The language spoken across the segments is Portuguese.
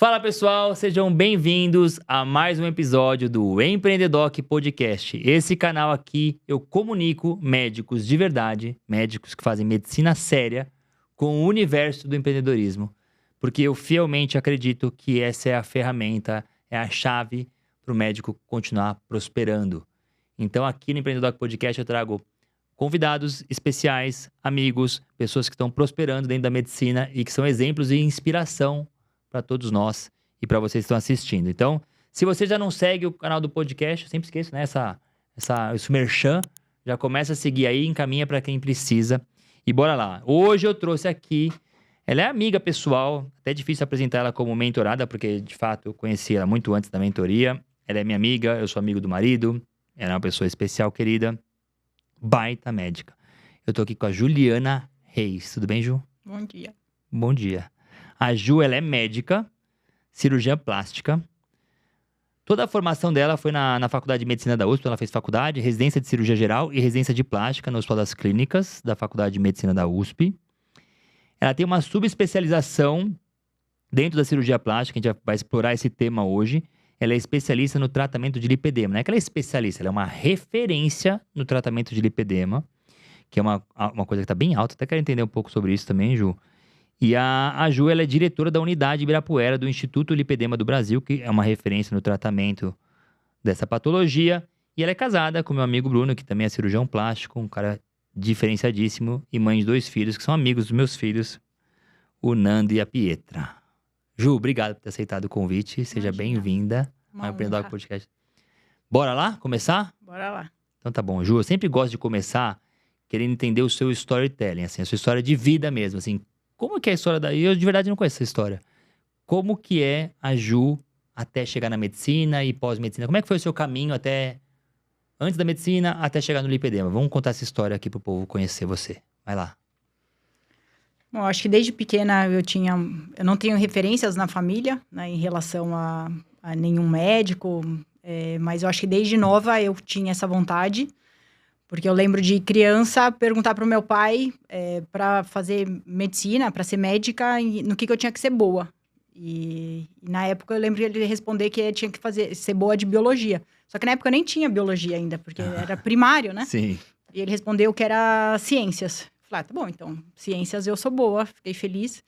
Fala pessoal, sejam bem-vindos a mais um episódio do Empreendedoc Podcast. Esse canal aqui eu comunico médicos de verdade, médicos que fazem medicina séria, com o universo do empreendedorismo. Porque eu fielmente acredito que essa é a ferramenta, é a chave para o médico continuar prosperando. Então aqui no Empreendedoc Podcast eu trago convidados especiais, amigos, pessoas que estão prosperando dentro da medicina e que são exemplos e inspiração para todos nós e para vocês que estão assistindo. Então, se você já não segue o canal do podcast, eu sempre esqueço, né? Esse merchan, já começa a seguir aí, encaminha para quem precisa. E bora lá. Hoje eu trouxe aqui, ela é amiga pessoal, até difícil apresentar ela como mentorada, porque de fato eu conheci ela muito antes da mentoria. Ela é minha amiga, eu sou amigo do marido, ela é uma pessoa especial, querida, baita médica. Eu tô aqui com a Juliana Reis. Tudo bem, Ju? Bom dia. Bom dia. A Ju, ela é médica, cirurgiã plástica. Toda a formação dela foi na Faculdade de Medicina da USP. Ela fez faculdade, residência de cirurgia geral e residência de plástica no Hospital das Clínicas da Faculdade de Medicina da USP. Ela tem uma subespecialização dentro da cirurgia plástica. A gente vai explorar esse tema hoje. Ela é especialista no tratamento de lipedema. Não é que ela é especialista, ela é uma referência no tratamento de lipedema, que é uma coisa que está bem alta. Até quero entender um pouco sobre isso também, Ju. E a Ju, ela é diretora da unidade Ibirapuera do Instituto Lipedema do Brasil, que é uma referência no tratamento dessa patologia. E ela é casada com meu amigo Bruno, que também é cirurgião plástico, um cara diferenciadíssimo, e mãe de 2 filhos, que são amigos dos meus filhos, o Nando e a Pietra. Ju, obrigado por ter aceitado o convite. Seja Imagina. bem-vinda ao Empreendedoc Podcast. Bora lá? Começar? Bora lá. Então tá bom. Ju, eu sempre gosto de começar querendo entender o seu storytelling, assim, a sua história de vida mesmo, assim. Como que é a história da... Eu, de verdade, não conheço essa história. Como que é a Ju até chegar na medicina e pós-medicina? Como é que foi o seu caminho até... Antes da medicina, até chegar no lipedema? Vamos contar essa história aqui pro povo conhecer você. Vai lá. Bom, acho que desde pequena eu não tenho referências na família, né, em relação a nenhum médico, mas eu acho que desde nova eu tinha essa vontade, porque eu lembro de criança perguntar pro meu pai para fazer medicina, para ser médica, no que eu tinha que ser boa. E na época eu lembro de ele responder que eu tinha que ser boa de biologia. Só que na época eu nem tinha biologia ainda, porque era primário, né? Sim. E ele respondeu que era ciências. Falei, tá bom, então, ciências eu sou boa, fiquei feliz.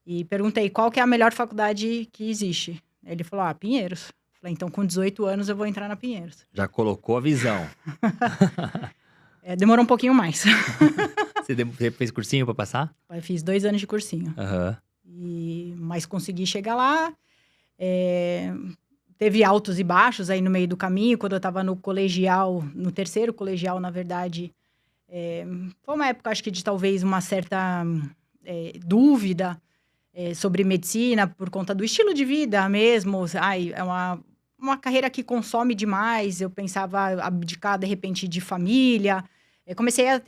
E perguntei, qual que é a melhor faculdade que existe? Ele falou, Pinheiros. Falei, então, com 18 anos eu vou entrar na Pinheiros. Já colocou a visão. Demorou um pouquinho mais. Você fez cursinho pra passar? Eu fiz 2 anos de cursinho. Aham. Mas consegui chegar lá. Teve altos e baixos aí no meio do caminho. Quando eu estava no colegial, no terceiro colegial, na verdade, foi uma época, acho que de talvez uma certa dúvida sobre medicina, por conta do estilo de vida mesmo. É uma carreira que consome demais. Eu pensava abdicar, de repente, de família. Eu comecei a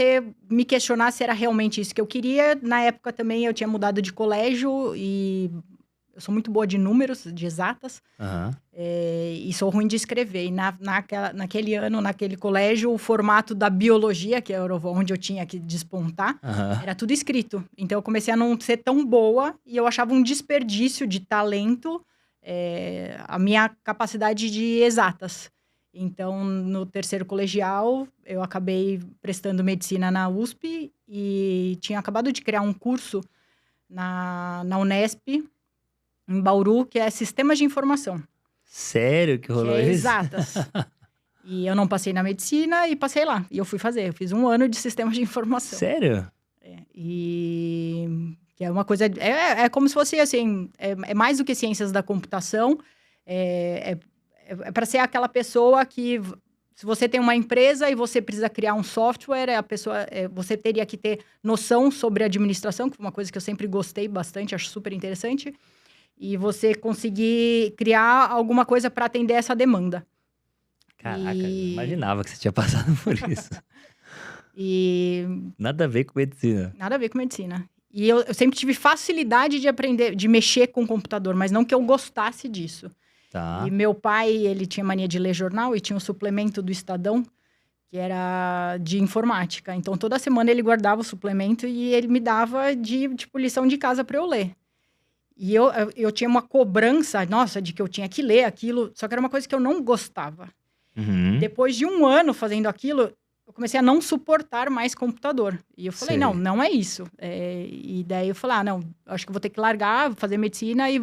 me questionar se era realmente isso que eu queria. Na época também eu tinha mudado de colégio e eu sou muito boa de números, de exatas. Aham. E sou ruim de escrever. E naquele ano, naquele colégio, o formato da biologia, que era onde eu tinha que despontar, Aham. era tudo escrito. Então eu comecei a não ser tão boa e eu achava um desperdício de talento a minha capacidade de exatas. Então, no terceiro colegial, eu acabei prestando medicina na USP e tinha acabado de criar um curso na Unesp, em Bauru, que é Sistemas de Informação. Sério que rolou Que é isso? exatas. E eu não passei na medicina e passei lá. E eu fui fazer. Eu fiz 1 ano de Sistemas de Informação. Sério? E que é uma coisa... É como se fosse, assim... É mais do que ciências da computação. É para ser aquela pessoa que, se você tem uma empresa e você precisa criar um software, você teria que ter noção sobre administração, que foi uma coisa que eu sempre gostei bastante, acho super interessante, e você conseguir criar alguma coisa para atender essa demanda. Caraca, eu não imaginava que você tinha passado por isso. Nada a ver com medicina. Nada a ver com medicina. E eu sempre tive facilidade de aprender, de mexer com o computador, mas não que eu gostasse disso. Tá. E meu pai, ele tinha mania de ler jornal e tinha um suplemento do Estadão, que era de informática. Então, toda semana ele guardava o suplemento e ele me dava de lição de casa para eu ler. E eu tinha uma cobrança, nossa, de que eu tinha que ler aquilo, só que era uma coisa que eu não gostava. Uhum. Depois de 1 ano fazendo aquilo, eu comecei a não suportar mais computador. E eu falei, Sei. não é isso. E daí eu falei, não, acho que eu vou ter que largar, fazer medicina e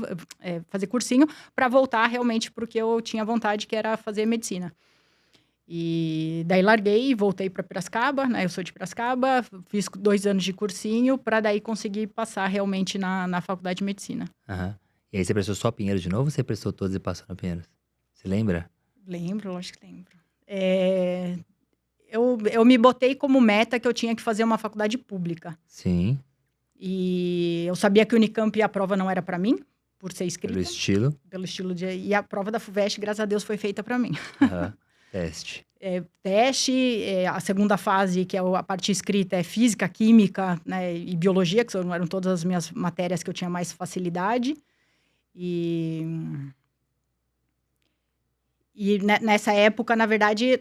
fazer cursinho para voltar realmente porque eu tinha vontade, que era fazer medicina. E daí larguei e voltei para Piracicaba, né? Eu sou de Piracicaba, fiz 2 anos de cursinho para daí conseguir passar realmente na faculdade de medicina. Aham. E aí você prestou só Pinheiros de novo ou você prestou todos e passou na Pinheiros? Você lembra? Lembro, lógico que lembro. Eu me botei como meta que eu tinha que fazer uma faculdade pública. Sim, E eu sabia que o Unicamp a prova não era para mim, por ser pelo escrita, estilo. pelo estilo de... E a prova da FUVEST, graças a Deus, foi feita para mim. Aham. Teste. Teste, a segunda fase, que é a parte escrita, é física, química, né, e biologia, que eram todas as minhas matérias que eu tinha mais facilidade. E nessa época, na verdade,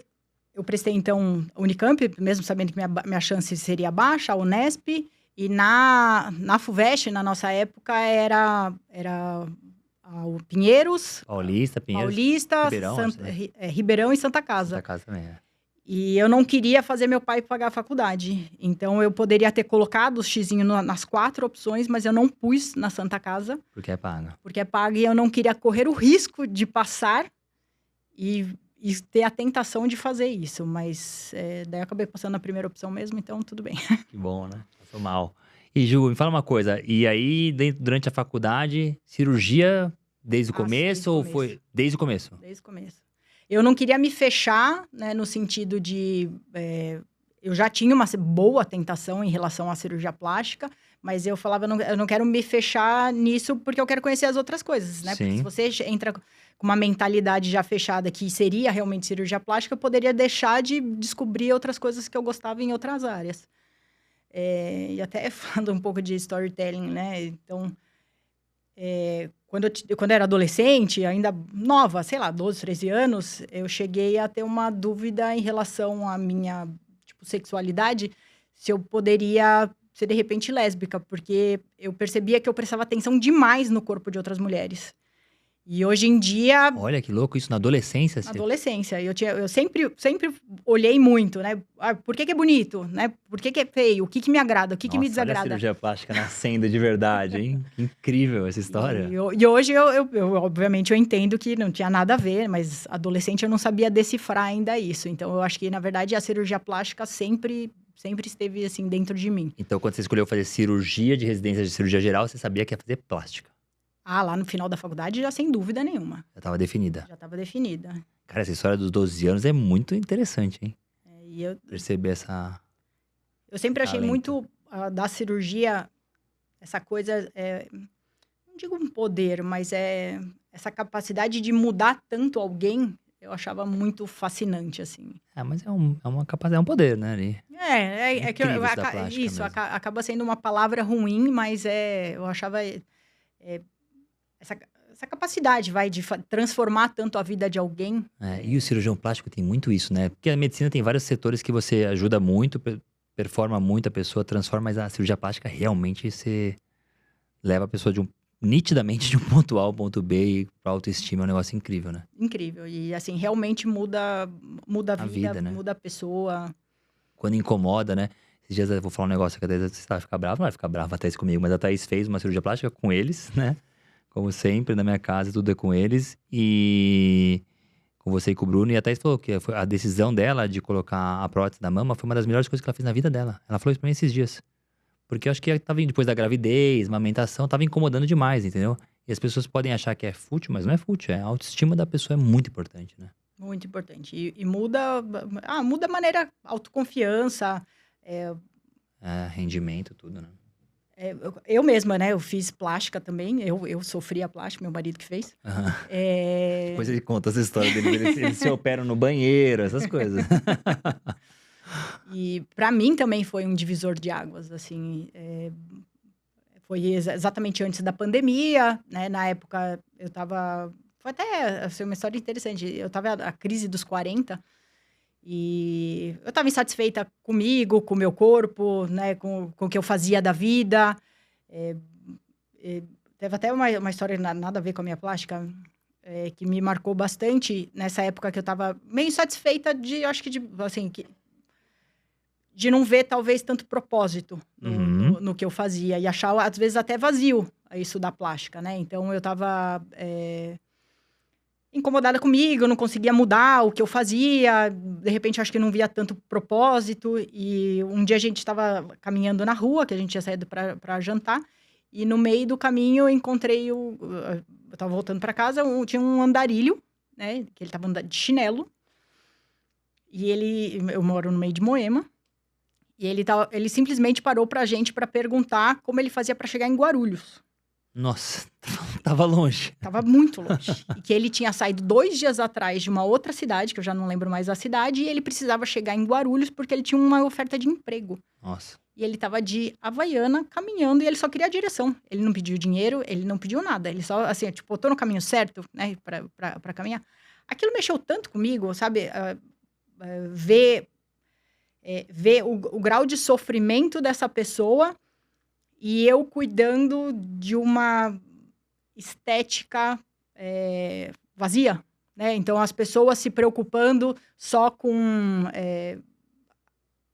eu prestei, então, a Unicamp, mesmo sabendo que minha chance seria baixa, a Unesp, e na FUVEST, na nossa época, era o Pinheiros, Paulista, Pinheiros, Paulista, Ribeirão, acho, né? Ribeirão e Santa Casa. Santa Casa também, é. E eu não queria fazer meu pai pagar a faculdade. Então, eu poderia ter colocado o xizinho nas 4 opções, mas eu não pus na Santa Casa, Porque é paga. porque é paga, e eu não queria correr o risco de passar e ter a tentação de fazer isso. Mas daí eu acabei passando na primeira opção mesmo, então tudo bem. Que bom, né? Passou mal. E Ju, me fala uma coisa. E aí, durante a faculdade, cirurgia desde o começo desde o ou começo. foi desde o começo? Desde o começo. Eu não queria me fechar, né, no sentido de... eu já tinha uma boa tentação em relação à cirurgia plástica, mas eu falava, eu não quero me fechar nisso porque eu quero conhecer as outras coisas, né? Porque Sim. se você entra com uma mentalidade já fechada que seria realmente cirurgia plástica, eu poderia deixar de descobrir outras coisas que eu gostava em outras áreas. E até falando um pouco de storytelling, né? Então, quando eu era adolescente, ainda nova, sei lá, 12, 13 anos, eu cheguei a ter uma dúvida em relação à minha, sexualidade, se eu poderia ser, de repente, lésbica, porque eu percebia que eu prestava atenção demais no corpo de outras mulheres. E hoje em dia, Olha que louco, isso na adolescência. na adolescência, eu sempre olhei muito, né? Por que é bonito, né? Por que é feio? O que me agrada? O que me Olha a desagrada? cirurgia plástica nascendo de verdade, hein? Que incrível essa história. E hoje, obviamente, eu entendo que não tinha nada a ver, mas adolescente eu não sabia decifrar ainda isso. Então, eu acho que, na verdade, a cirurgia plástica sempre esteve, assim, dentro de mim. Então, quando você escolheu fazer cirurgia de residência de cirurgia geral, você sabia que ia fazer plástica. Lá no final da faculdade, já sem dúvida nenhuma. Já estava definida. Já estava definida. Cara, essa história dos 12 anos é muito interessante, hein? E eu Perceber essa... Eu sempre achei Talento. muito da cirurgia, essa coisa, não digo um poder, mas essa capacidade de mudar tanto alguém, eu achava muito fascinante, assim. mas é uma capacidade, é um poder, né, ali. É que Incrível isso da plástica isso mesmo. acaba sendo uma palavra ruim, mas eu achava essa capacidade, de transformar tanto a vida de alguém. E o cirurgião plástico tem muito isso, né? Porque a medicina tem vários setores que você ajuda muito, performa muito a pessoa, transforma, mas a cirurgia plástica realmente você leva a pessoa nitidamente de um ponto A ao ponto B e pra autoestima, é um negócio incrível, né? Incrível. E, assim, realmente muda a vida, vida, né? muda a pessoa. Quando incomoda, né? Esses dias eu vou falar um negócio que a Thaís vai ficar brava, não vai ficar brava a Thaís comigo, mas a Thaís fez uma cirurgia plástica com eles, né? Como sempre, na minha casa, tudo é com eles. E com você e com o Bruno. E a Thaís falou que a decisão dela de colocar a prótese da mama foi uma das melhores coisas que ela fez na vida dela. Ela falou isso pra mim esses dias. Porque eu acho que tava depois da gravidez, amamentação, tava incomodando demais, entendeu? E as pessoas podem achar que é fútil, mas não é fútil. A autoestima da pessoa é muito importante, né? Muito importante. E muda a maneira, autoconfiança. Rendimento, tudo, né? Eu mesma, né? Eu fiz plástica também. Eu sofri a plástica, meu marido que fez. Depois ele conta essa história dele. Eles se operam no banheiro, essas coisas. E para mim também foi um divisor de águas, assim. Foi exatamente antes da pandemia, né? Na época eu tava... Foi até assim, uma história interessante. Eu tava a crise dos 40 e eu tava insatisfeita comigo, com o meu corpo, né? Com o que eu fazia da vida. Teve até uma história nada a ver com a minha plástica, que me marcou bastante nessa época que eu tava meio insatisfeita de, acho que assim, de não ver talvez tanto propósito Uhum. no que eu fazia e achar às vezes até vazio isso da plástica, né? Então eu tava incomodada comigo, eu não conseguia mudar o que eu fazia, de repente acho que não via tanto propósito. E um dia a gente estava caminhando na rua, que a gente tinha saído para jantar, e no meio do caminho eu encontrei eu tava voltando para casa, tinha um andarilho, né, que ele tava andando de chinelo. E eu moro no meio de Moema, e ele simplesmente parou pra gente para perguntar como ele fazia para chegar em Guarulhos. Nossa, tava longe. Tava muito longe. E que ele tinha saído 2 dias atrás de uma outra cidade, que eu já não lembro mais a cidade, e ele precisava chegar em Guarulhos porque ele tinha uma oferta de emprego. Nossa. E ele tava de Havaiana caminhando e ele só queria a direção. Ele não pediu dinheiro, ele não pediu nada. Ele só, assim, tipo, eu tô no caminho certo, né, pra caminhar. Aquilo mexeu tanto comigo, sabe? Ver o grau de sofrimento dessa pessoa e eu cuidando de uma estética vazia, né? Então, as pessoas se preocupando só com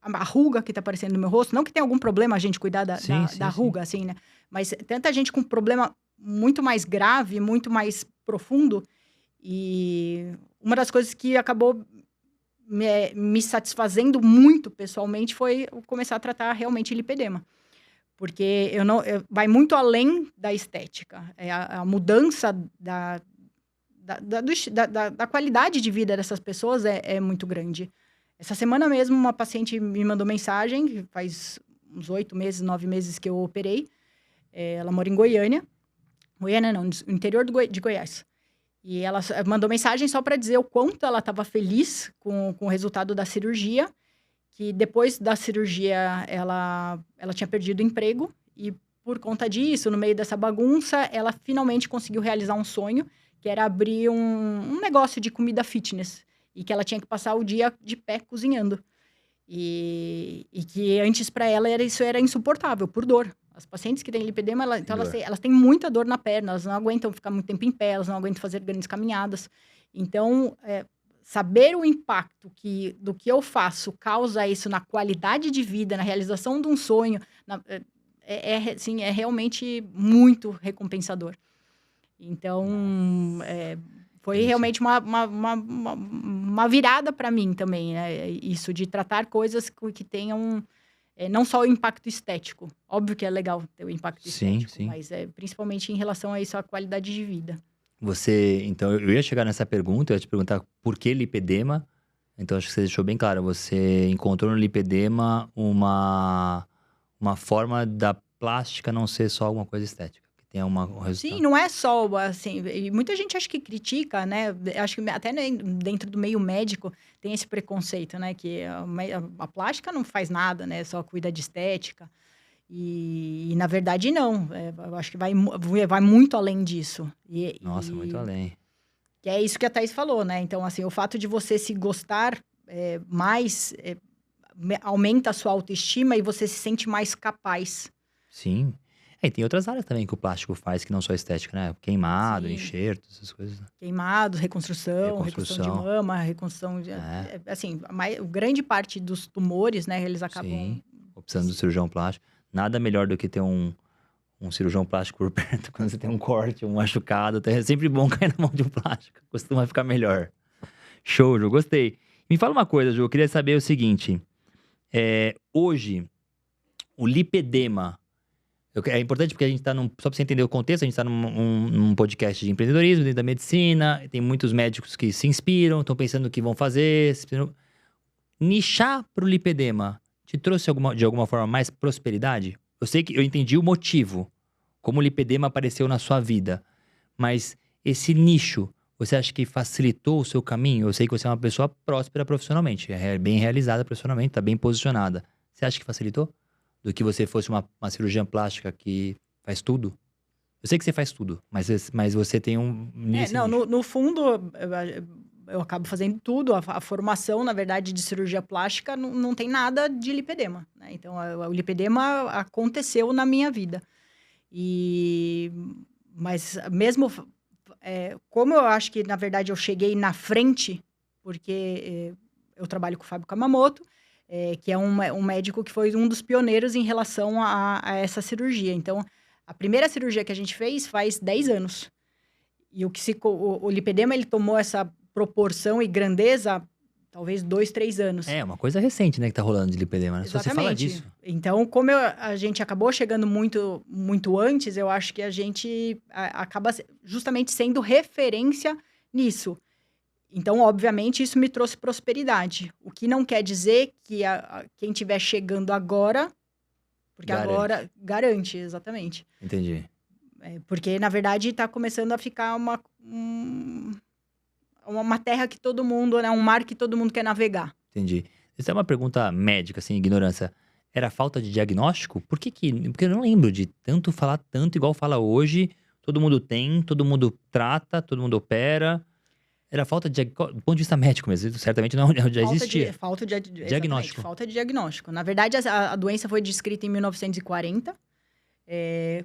a ruga que tá aparecendo no meu rosto. Não que tenha algum problema a gente cuidar Sim, da sim, sim. ruga, assim, né? Mas tanta gente com problema muito mais grave, muito mais profundo. E uma das coisas que acabou me satisfazendo muito pessoalmente foi começar a tratar realmente lipedema. Porque vai muito além da estética. A mudança da qualidade de vida dessas pessoas é muito grande. Essa semana mesmo, uma paciente me mandou mensagem, faz uns 8 meses, 9 meses que eu operei. Ela mora em Goiânia. Goiânia não, no interior de Goiás. E ela mandou mensagem só para dizer o quanto ela estava feliz com o resultado da cirurgia, que depois da cirurgia ela tinha perdido o emprego e por conta disso, no meio dessa bagunça, ela finalmente conseguiu realizar um sonho, que era abrir um negócio de comida fitness e que ela tinha que passar o dia de pé cozinhando. E que antes para ela isso era insuportável, por dor. As pacientes que têm lipedema, então elas têm muita dor na perna, elas não aguentam ficar muito tempo em pé, elas não aguentam fazer grandes caminhadas. Então, saber o impacto do que eu faço causa isso na qualidade de vida, na realização de um sonho, sim, é realmente muito recompensador. Então, foi realmente uma virada para mim também, né? Isso de tratar coisas que tenham não só o impacto estético. Óbvio que é legal ter o impacto Sim, estético, sim. mas principalmente em relação a isso, a qualidade de vida. Então, eu ia chegar nessa pergunta, eu ia te perguntar por que lipedema. Então, acho que você deixou bem claro. Você encontrou no lipedema uma forma da plástica não ser só alguma coisa estética, que tenha um Sim, resultado. não é só, assim, e muita gente acha que critica, né? Acho que até dentro do meio médico tem esse preconceito, né? Que a plástica não faz nada, né? Só cuida de estética. E na verdade, não. Eu acho que vai muito além disso. Nossa, muito além. Que é isso que a Thaís falou, né? Então, assim, o fato de você se gostar mais aumenta a sua autoestima e você se sente mais capaz. Sim. E tem outras áreas também que o plástico faz que não só estética, né? Queimado, Sim. enxerto, essas coisas. Queimados, reconstrução de mama, reconstrução de... Assim, grande parte dos tumores, né? Eles acabam... Sim, precisando do cirurgião plástico. Nada melhor do que ter um cirurgião plástico por perto quando você tem um corte, um machucado. É sempre bom cair na mão de um plástico. Costuma ficar melhor. Show, Ju. Gostei. Me fala uma coisa, Ju. Eu queria saber o seguinte. Hoje, o lipedema... É importante porque a gente tá só pra você entender o contexto, a gente tá num podcast de empreendedorismo, dentro da medicina. Tem muitos médicos que se inspiram, estão pensando o que vão fazer. Nichar pro lipedema te trouxe de alguma forma mais prosperidade? Eu sei que eu entendi o motivo, como o lipedema apareceu na sua vida, mas esse nicho, você acha que facilitou o seu caminho? Eu sei que você é uma pessoa próspera profissionalmente, bem realizada profissionalmente, tá bem posicionada. Você acha que facilitou? Do que você fosse uma cirurgiã plástica que faz tudo? Eu sei que você faz tudo, mas você tem um nicho. No fundo, eu acabo fazendo tudo. A formação, na verdade, de cirurgia plástica não tem nada de lipedema, né? Então, o lipedema aconteceu na minha vida. Mas mesmo, como eu acho que, na verdade, eu cheguei na frente, porque eu trabalho com o Fábio Kamamoto, que é um médico que foi um dos pioneiros em relação a essa cirurgia. Então, a primeira cirurgia que a gente fez faz 10 anos. E o lipedema, ele tomou essa proporção e grandeza, talvez 2, 3 anos. É, uma coisa recente, né, que tá rolando de lipedema, né? Só você fala Exatamente. disso. Então, como a gente acabou chegando muito, muito antes, eu acho que a gente acaba justamente sendo referência nisso. Então, obviamente, isso me trouxe prosperidade. O que não quer dizer que quem estiver chegando agora, porque Garante. agora garante, exatamente. Entendi. Porque, na verdade, está começando a ficar uma terra que todo mundo, né? Um mar que todo mundo quer navegar. Entendi. Isso é uma pergunta médica, assim, ignorância. Era falta de diagnóstico? Porque eu não lembro de falar tanto igual fala hoje. Todo mundo tem, todo mundo trata, todo mundo opera. Era falta de do ponto de vista médico mesmo. Certamente não já existia. Exatamente, Diagnóstico. falta de diagnóstico. Na verdade, a doença foi descrita em 1940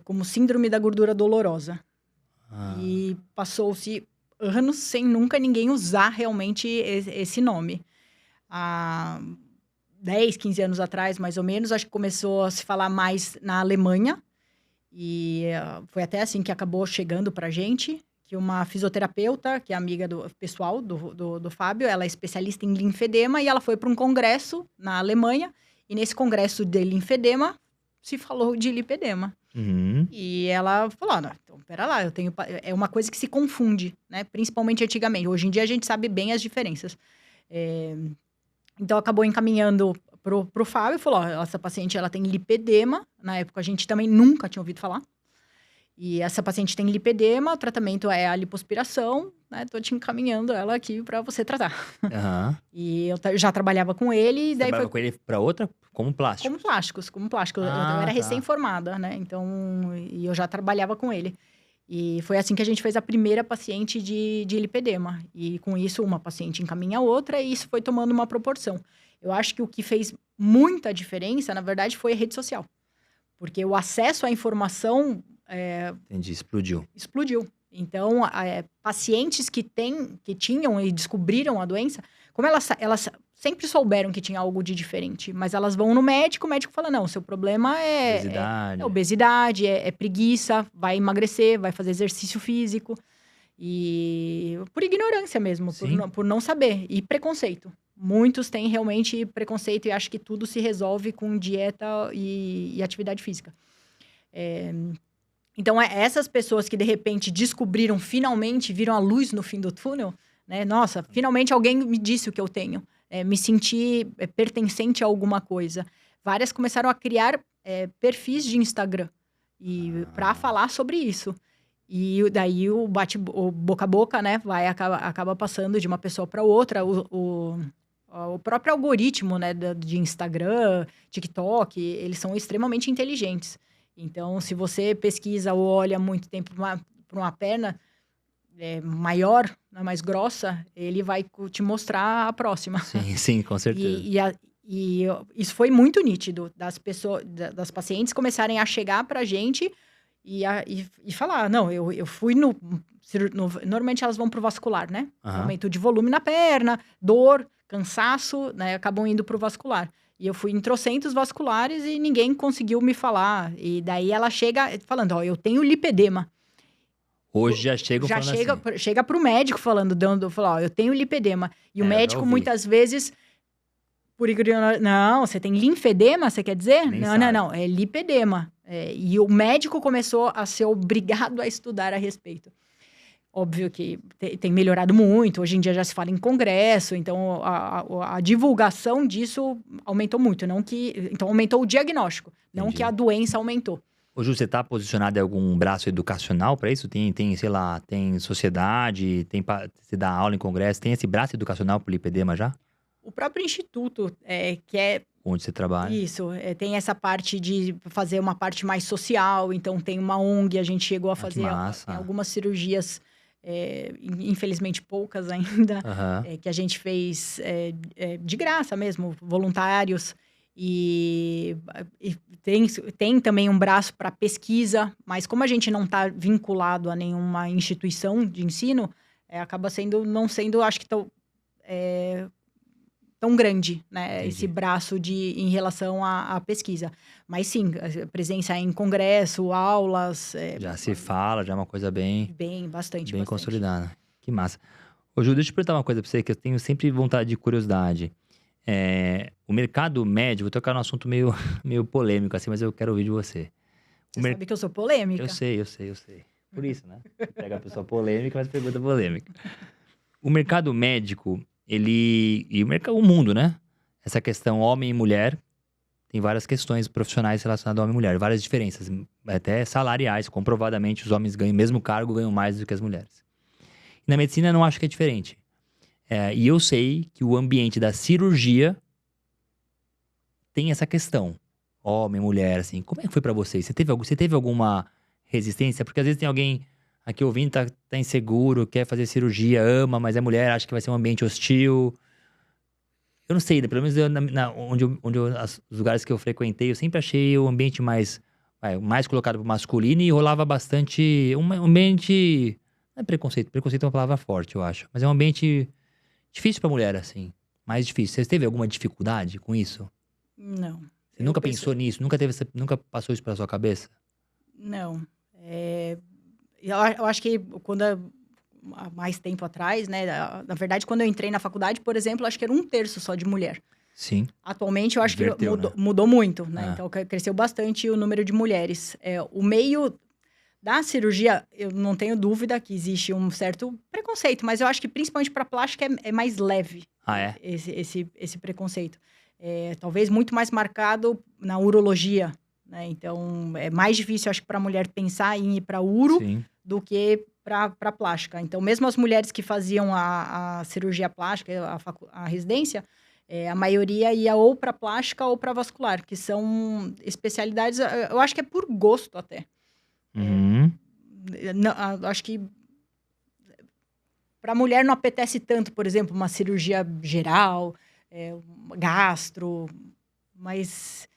como síndrome da gordura dolorosa. E passou-se anos sem nunca ninguém usar realmente esse nome. Há 10, 15 anos atrás, mais ou menos, acho que começou a se falar mais na Alemanha. E foi até assim que acabou chegando pra gente, que uma fisioterapeuta, que é amiga do pessoal do Fábio, ela é especialista em linfedema, e ela foi para um congresso na Alemanha, e nesse congresso de linfedema se falou de lipedema. Uhum. E ela falou, não, então, pera lá, é uma coisa que se confunde, né? Principalmente antigamente. Hoje em dia a gente sabe bem as diferenças. Então, acabou encaminhando pro Fábio, falou, ó, essa paciente, ela tem lipedema. Na época, a gente também nunca tinha ouvido falar. E essa paciente tem lipedema, o tratamento é a lipoaspiração, né? Tô te encaminhando ela aqui para você tratar. Aham. E eu já trabalhava com ele, e daí Trabalhava com ele pra outra? Como plástico? como plástico. Eu Ah, era tá. recém-formada, né? Então, e eu já trabalhava com ele. E foi assim que a gente fez a primeira paciente de lipedema. E com isso, uma paciente encaminha a outra, e isso foi tomando uma proporção. Eu acho que o que fez muita diferença, na verdade, foi a rede social. Porque o acesso à informação Entendi, explodiu. explodiu. Então, pacientes que tinham e descobriram a doença, como elas sempre souberam que tinha algo de diferente, mas elas vão no médico, o médico fala, não, seu problema Obesidade. é obesidade, é preguiça, vai emagrecer, vai fazer exercício físico. E por ignorância mesmo, Sim. por não saber. E preconceito. Muitos têm realmente preconceito e acham que tudo se resolve com dieta e atividade física. Então, essas pessoas que, de repente, descobriram, finalmente, viram a luz no fim do túnel, né? Nossa, finalmente alguém me disse o que eu tenho. Me senti pertencente a alguma coisa. Várias começaram a criar perfis de Instagram para falar sobre isso. E daí o boca a boca, né? Acaba passando de uma pessoa para outra. O próprio algoritmo, né, de Instagram, TikTok, eles são extremamente inteligentes. Então, se você pesquisa ou olha muito tempo para uma perna maior, né, mais grossa, ele vai te mostrar a próxima. Sim, sim, com certeza. E isso foi muito nítido, das pacientes começarem a chegar pra gente e falar, não, eu fui normalmente elas vão pro vascular, né? Aham. Aumento de volume na perna, dor, cansaço, né? Acabam indo pro vascular. E eu fui em trocentos vasculares e ninguém conseguiu me falar. E daí ela chega falando, ó, eu tenho lipedema. Hoje já chegam Já falando assim. chega pro médico falando, ó, eu tenho lipedema. E o eu já médico, ouvi. muitas vezes, por ignorância, não, você tem linfedema, você quer dizer? Nem Não, sabe. não, é lipedema. E o médico começou a ser obrigado a estudar a respeito. Óbvio que tem melhorado muito, hoje em dia já se fala em congresso, então a divulgação disso aumentou muito, então aumentou o diagnóstico, não Entendi. que a doença aumentou. Ô, Ju, você tá posicionado em algum braço educacional pra isso? Tem, sei lá, tem sociedade, você dá aula em congresso, tem esse braço educacional pro lipedema já? O próprio instituto, que é Onde você trabalha? isso, tem essa parte de fazer uma parte mais social, então tem uma ONG, a gente chegou a que fazer massa. algumas cirurgias, infelizmente poucas ainda, Aham. que a gente fez de graça mesmo, voluntários. E tem também um braço para pesquisa, mas como a gente não está vinculado a nenhuma instituição de ensino, acaba não sendo, acho que tão grande, né? Entendi. Esse braço em relação à pesquisa. Mas sim, a presença em congresso, aulas. Já se fala, já é uma coisa bem Bastante. consolidada. Que massa. Ô, Ju, deixa eu perguntar uma coisa pra você, que eu tenho sempre vontade de curiosidade. O mercado médio, vou tocar num assunto meio polêmico assim, mas eu quero ouvir de você. Você sabe que eu sou polêmica. Eu sei. Por isso, né? Você pega a pessoa polêmica, mas pergunta polêmica. O mercado médico, e o mundo, né? Essa questão homem e mulher, tem várias questões profissionais relacionadas ao homem e mulher, várias diferenças, até salariais, comprovadamente os homens ganham, mesmo cargo, ganham mais do que as mulheres. E na medicina eu não acho que é diferente. E eu sei que o ambiente da cirurgia tem essa questão. Homem, mulher, assim. Como é que foi pra vocês? Você teve alguma resistência? Porque às vezes tem alguém aqui ouvindo, tá inseguro, quer fazer cirurgia, ama, mas é mulher, acha que vai ser um ambiente hostil. Eu não sei, pelo menos os lugares que eu frequentei, eu sempre achei o ambiente mais colocado pro masculino e rolava bastante. Um ambiente. Não é preconceito, preconceito é uma palavra forte, eu acho. Mas é um ambiente difícil pra mulher, assim. Mais difícil. Você teve alguma dificuldade com isso? Não. Você nunca pensou nisso? Nunca passou isso pela sua cabeça? Não. Eu acho que há mais tempo atrás, né? Na verdade, quando eu entrei na faculdade, por exemplo, acho que era 1/3 só de mulher. Sim. Atualmente, eu acho que Inverteu, mudou muito, né? Ah. Então, cresceu bastante o número de mulheres. O meio da cirurgia, eu não tenho dúvida que existe um certo preconceito, mas eu acho que principalmente para plástica é mais leve. Ah, é? Esse preconceito. Talvez muito mais marcado na urologia, né? Então, é mais difícil, acho que, para a mulher pensar em ir para uro Sim. do que para plástica. Então, mesmo as mulheres que faziam a cirurgia plástica, a residência, a maioria ia ou para plástica ou para vascular, que são especialidades, eu acho que é por gosto até. Uhum. Acho que para a mulher não apetece tanto, por exemplo, uma cirurgia geral, gastro, mas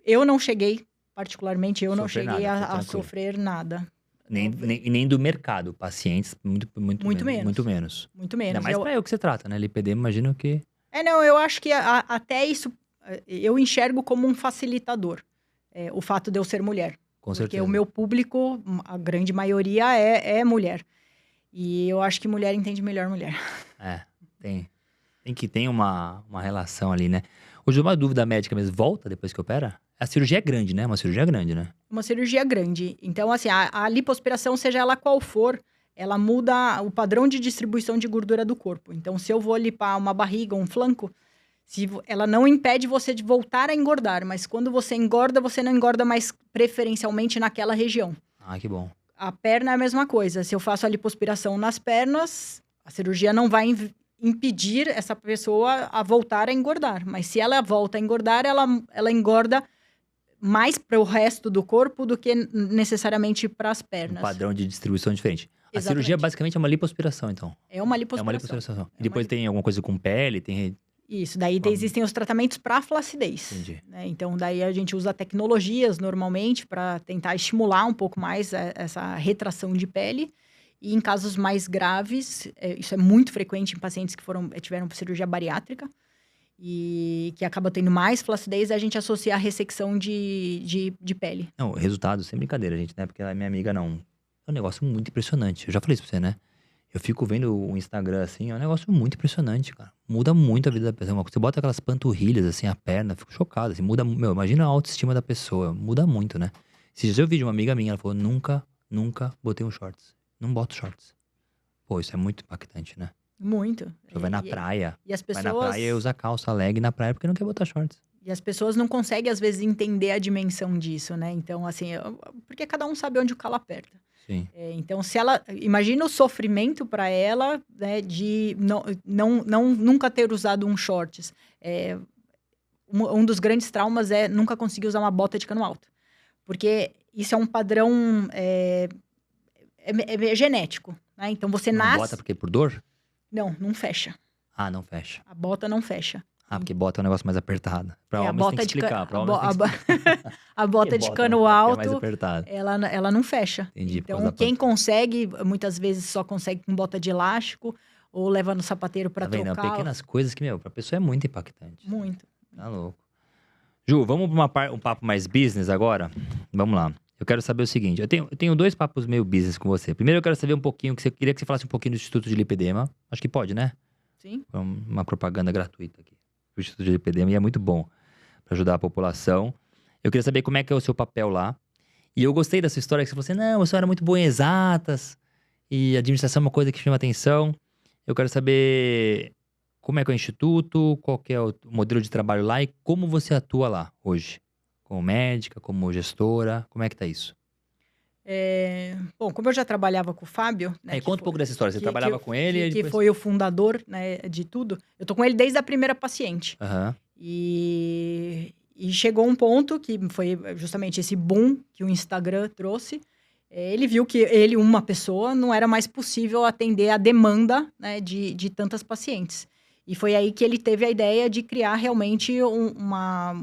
eu não cheguei, particularmente, não cheguei a sofrer nada. Nem do mercado, pacientes, muito menos. Muito menos. Muito menos. Ainda mais pra eu que você trata, né? LPD, imagino que... Não, eu acho que até isso, eu enxergo como um facilitador, o fato de eu ser mulher. Com certeza. Porque o meu público, a grande maioria é mulher. E eu acho que mulher entende melhor mulher. Tem uma relação ali, né? Hoje, uma dúvida médica mesmo, volta depois que opera? A cirurgia é grande, né? Uma cirurgia grande, né? Uma cirurgia grande. Então, assim, a lipoaspiração, seja ela qual for, ela muda o padrão de distribuição de gordura do corpo. Então, se eu vou lipar uma barriga, um flanco, ela não impede você de voltar a engordar. Mas quando você engorda, você não engorda mais preferencialmente naquela região. Ah, que bom. A perna é a mesma coisa. Se eu faço a lipoaspiração nas pernas, a cirurgia não vai impedir essa pessoa a voltar a engordar. Mas se ela volta a engordar, ela engorda mais para o resto do corpo do que necessariamente para as pernas. Um padrão de distribuição diferente. A Exatamente. cirurgia basicamente é uma lipoaspiração, então. É uma lipoaspiração. E depois tem alguma coisa com pele, tem... Isso, daí existem os tratamentos para flacidez. Entendi. Né? Então, daí a gente usa tecnologias normalmente para tentar estimular um pouco mais essa retração de pele. E em casos mais graves, isso é muito frequente em pacientes que tiveram cirurgia bariátrica e que acaba tendo mais flacidez, a gente associa a ressecção de pele. Não, resultado, sem brincadeira, gente, né? Porque a minha amiga não. É um negócio muito impressionante. Eu já falei isso pra você, né? Eu fico vendo o Instagram, assim, é um negócio muito impressionante, cara. Muda muito a vida da pessoa. Você bota aquelas panturrilhas, assim, a perna, fico chocado, assim, muda... imagina a autoestima da pessoa, muda muito, né? Se eu vi de uma amiga minha, ela falou, nunca botei um shorts. Não boto shorts. Pô, isso é muito impactante, né? Muito. Você vai na praia, e as pessoas... vai na praia e usa calça leg na praia porque não quer botar shorts. E as pessoas não conseguem, às vezes, entender a dimensão disso, né? Então, assim, porque cada um sabe onde o calo aperta. Sim. Então, se ela... Imagina o sofrimento para ela, né, de nunca ter usado um shorts. Um dos grandes traumas é nunca conseguir usar uma bota de cano alto. Porque isso é um padrão... É genético, né? Então, você nasce... Bota porque por dor? Não fecha. Ah, não fecha. A bota não fecha. Ah, porque bota é um negócio mais apertado. Pra a homens tem bota que de ca- explicar. Pra a homens bo- tem a que bo- explicar. a bota Que de bota cano é mais alto, apertado. ela não fecha. Entendi, por Então, causa da quem panturrilha. consegue, muitas vezes só consegue com bota de elástico ou leva no sapateiro para Tá vendo? trocar. Pequenas coisas que, meu, pra pessoa é muito impactante. Muito. Tá louco. Ju, vamos pra um papo mais business agora? Vamos lá. Eu quero saber o seguinte, eu tenho 2 papos meio business com você. Primeiro eu quero saber um pouquinho, queria que você falasse um pouquinho do Instituto de Lipedema. Acho que pode, né? Sim. Uma propaganda gratuita aqui. O Instituto de Lipedema, e é muito bom para ajudar a população. Eu queria saber como é que é o seu papel lá. E eu gostei dessa história que você falou assim, não, eu só era muito boa em exatas, e administração é uma coisa que chama atenção. Eu quero saber como é que é o Instituto, qual que é o modelo de trabalho lá e como você atua lá hoje. Como médica, como gestora, como é que tá isso? Bom, como eu já trabalhava com o Fábio, né, Aí, conta um pouco dessa história. Você trabalhava com ele e que depois... foi o fundador, né, de tudo. Eu tô com ele desde a primeira paciente. Aham. E chegou um ponto que foi justamente esse boom que o Instagram trouxe. Ele viu que ele, uma pessoa, não era mais possível atender a demanda, né, de tantas pacientes. E foi aí que ele teve a ideia de criar realmente uma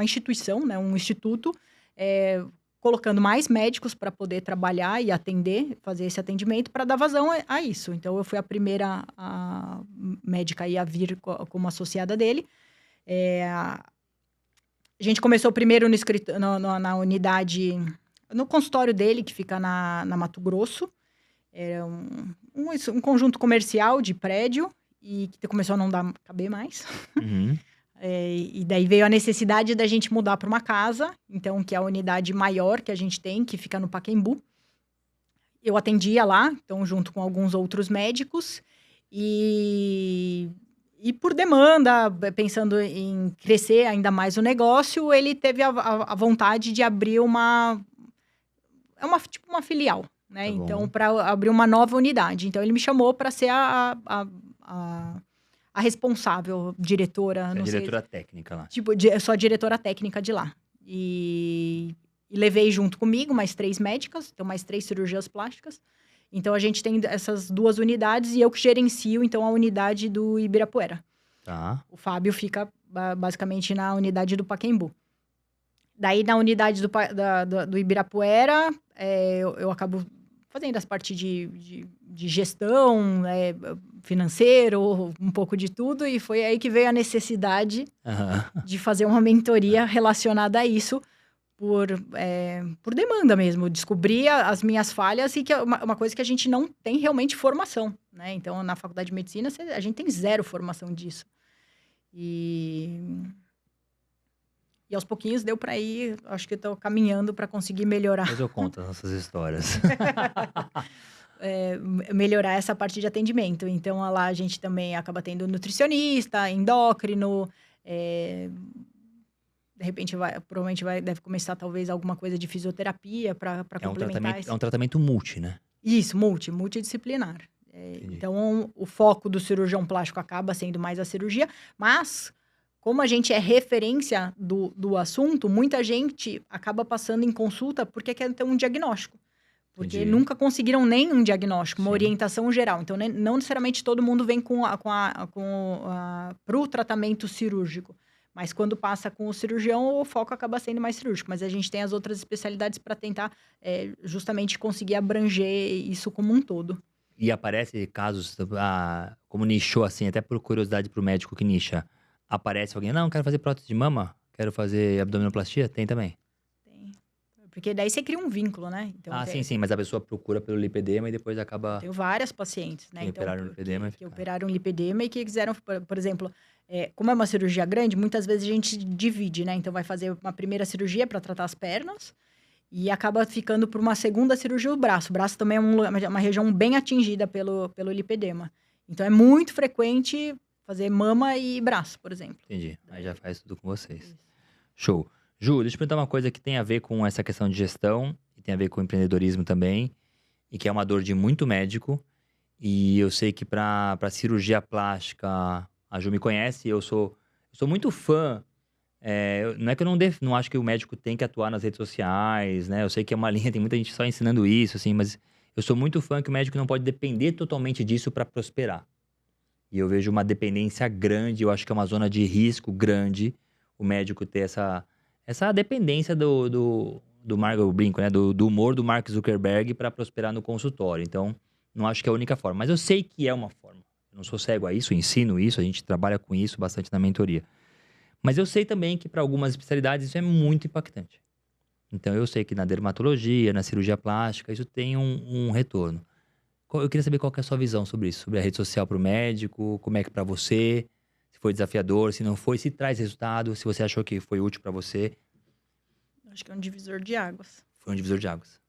instituição, né, um instituto, colocando mais médicos para poder trabalhar e atender, fazer esse atendimento para dar vazão a isso. Então, eu fui a primeira médica a vir como associada dele. A gente começou primeiro na unidade, no consultório dele, que fica na Mato Grosso. Era um conjunto comercial de prédio e que começou a não caber mais. Uhum. E daí veio a necessidade da gente mudar para uma casa, então, que é a unidade maior que a gente tem, que fica no Pacaembu. Eu atendia lá, então, junto com alguns outros médicos, e por demanda, pensando em crescer ainda mais o negócio, ele teve a vontade de abrir tipo uma filial, né? Tá bom. Então, para abrir uma nova unidade. Então, ele me chamou para ser a responsável, diretora, Você é não sei. diretora técnica lá. Tipo, sou a diretora técnica de lá. E levei junto comigo mais 3 médicas, então mais 3 cirurgias plásticas. Então, a gente tem essas 2 unidades e eu que gerencio, então, a unidade do Ibirapuera. Tá. O Fábio fica basicamente na unidade do Pacaembu. Daí, na unidade do Ibirapuera, eu acabo fazendo as partes de gestão, financeiro, um pouco de tudo. E foi aí que veio a necessidade de fazer uma mentoria relacionada a isso, por demanda mesmo. Descobrir as minhas falhas e que é uma coisa que a gente não tem realmente formação, né? Então, na faculdade de medicina, a gente tem 0 formação disso. E aos pouquinhos deu para ir, acho que eu tô caminhando para conseguir melhorar. Mas eu conto as nossas histórias. Melhorar essa parte de atendimento. Então, lá a gente também acaba tendo nutricionista, endócrino, de repente provavelmente deve começar talvez alguma coisa de fisioterapia para complementar isso. É um tratamento multi, né? Isso, multidisciplinar. Então, o foco do cirurgião plástico acaba sendo mais a cirurgia, mas como a gente é referência do assunto, muita gente acaba passando em consulta porque quer ter um diagnóstico. Porque Entendi. nunca conseguiram nem um diagnóstico, uma Sim. orientação geral. Então, não necessariamente todo mundo vem para o tratamento cirúrgico. Mas quando passa com o cirurgião, o foco acaba sendo mais cirúrgico. Mas a gente tem as outras especialidades para tentar justamente conseguir abranger isso como um todo. E aparece casos, como nichou assim, até por curiosidade pro médico que nicha, aparece alguém, não, quero fazer prótese de mama, quero fazer abdominoplastia? Tem também? Tem. Porque daí você cria um vínculo, né? Então, Sim, mas a pessoa procura pelo lipedema e depois acaba... Tenho várias pacientes, né? Que operaram lipedema. Que operaram lipedema e que quiseram, por exemplo, como é uma cirurgia grande, muitas vezes a gente divide, né? Então, vai fazer uma primeira cirurgia para tratar as pernas e acaba ficando por uma segunda cirurgia o braço. O braço também é uma região bem atingida pelo lipedema. Então, é muito frequente fazer mama e braço, por exemplo. Entendi. Aí já faz tudo com vocês. Isso. Show. Ju, deixa eu perguntar uma coisa que tem a ver com essa questão de gestão e tem a ver com empreendedorismo também, e que é uma dor de muito médico. E eu sei que para cirurgia plástica, a Ju me conhece, eu sou muito fã. Não é que eu não acho que o médico tem que atuar nas redes sociais, né? Eu sei que é uma linha, tem muita gente só ensinando isso, assim, mas eu sou muito fã que o médico não pode depender totalmente disso para prosperar. E eu vejo uma dependência grande, eu acho que é uma zona de risco grande o médico ter essa dependência do Mark, eu brinco, né? Do humor do Mark Zuckerberg para prosperar no consultório. Então, não acho que é a única forma. Mas eu sei que é uma forma. Eu não sou cego a isso, eu ensino isso, a gente trabalha com isso bastante na mentoria. Mas eu sei também que para algumas especialidades isso é muito impactante. Então, eu sei que na dermatologia, na cirurgia plástica, isso tem um retorno. Eu queria saber qual que é a sua visão sobre isso, sobre a rede social para o médico, como é que para você, se foi desafiador, se não foi, se traz resultado, se você achou que foi útil para você. Acho que é um divisor de águas. Foi um divisor de águas.